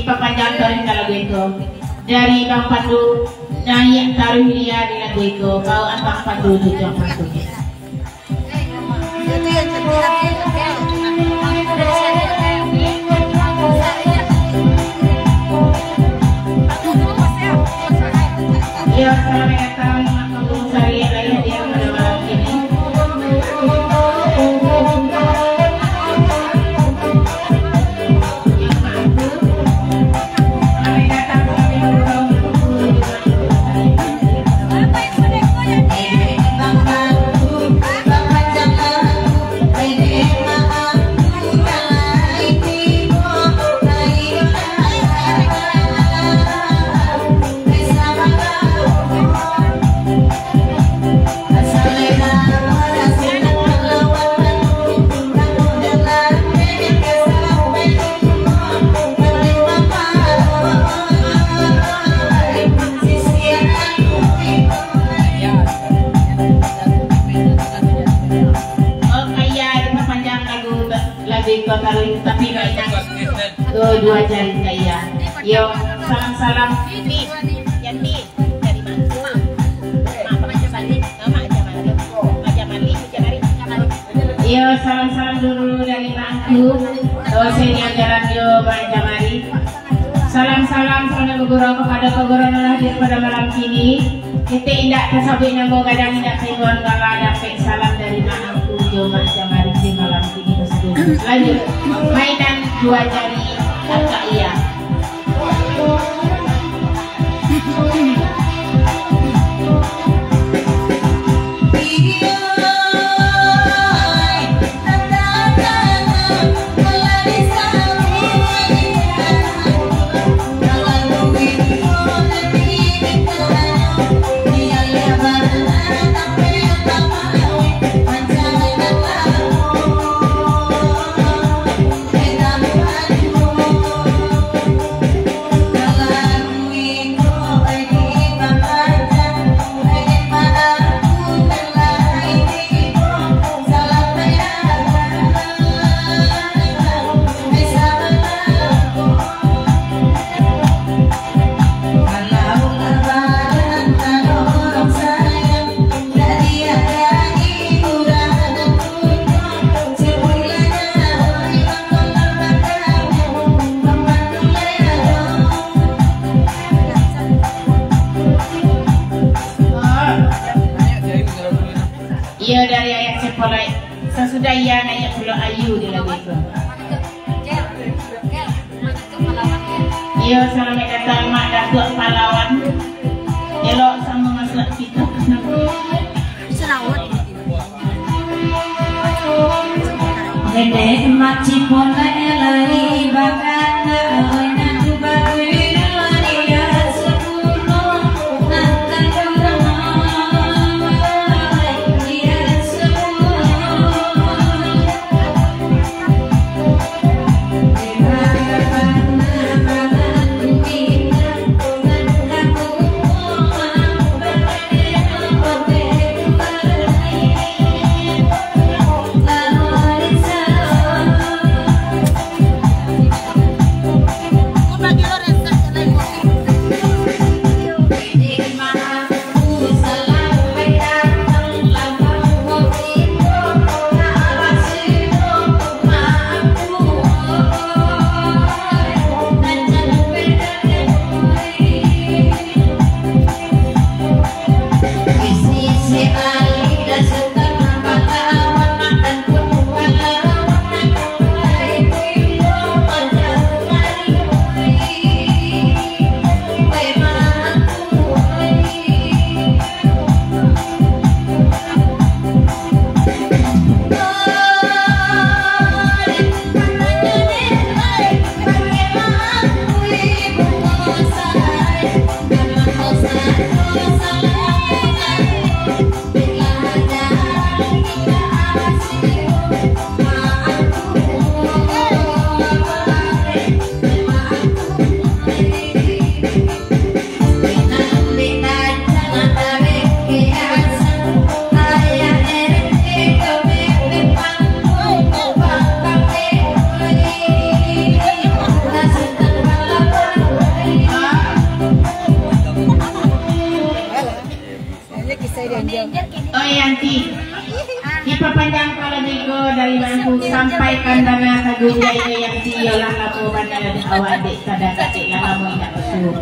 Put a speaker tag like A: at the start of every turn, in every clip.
A: diperpanjangkan ke lagu itu dari Bang Pandu naik taruh Hilia di lagu itu kau Bang Pandu tujuan Pandu. Ya, selamat datang Kampung Sari Raya dia pada malam ini. Tapi banyak dua jari saya. Yo, salam-salam. Jadi dari mana? Yo, salam-salam dulu dari Mangku. Saya jalan yo Mbak Jamari. Salam-salam saudara guru kepada guru hadir pada malam ini. Kita indak kesabik namo kadang indak kaibuan kala dapat salam dari Mangku yo Mbak Jamari di malam ini. Lanjut mainan dua jari kakak iya. Iya dari ayat sepolai sesudah ia naik pulau ayu di lagu itu. Iya selamat datang mak datuk pahlawan. Elok sama masalah kita.
B: Dedek mak cipola elai bakana oina tubawi.
A: Oh Yanti, diperpanjang kalau Niko dari Bangku sampaikan dana kagujaya yang siyolah lapo bandara di awal dek sadar kakek lama indah pesuh.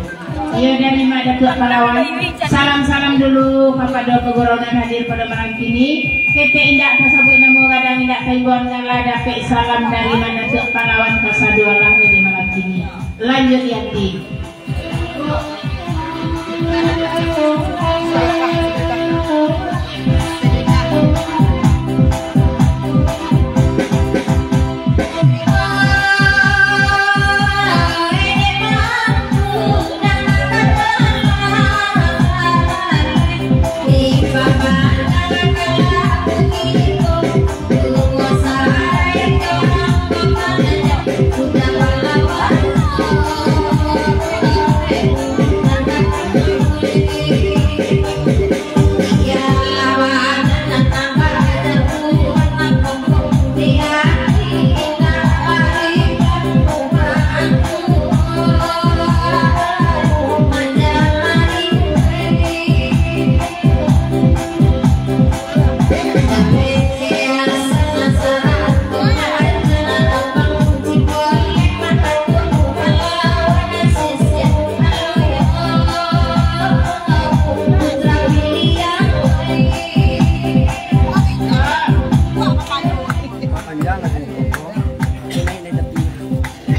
A: Iya dari Madatua Palawan. Salam-salam dulu kepada pegoronan hadir pada malam ini. Kete indak kasabui namo kadang indak kaibuan ngala dapet salam dari Madatua Palawan kasadualah di malam ini. Lanjut Yanti.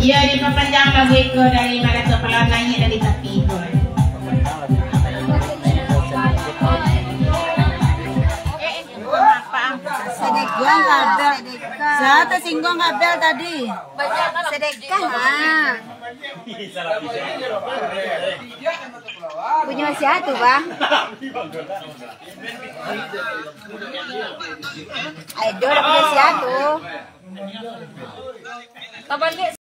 A: Iya diperpanjang lagi ke dari Madatua Palawan naik dari tepi itu.
C: Sedekah nggak ada. Satu singgung ngabel tadi. Sedekah punya siapa bang? Ayo punya siapa?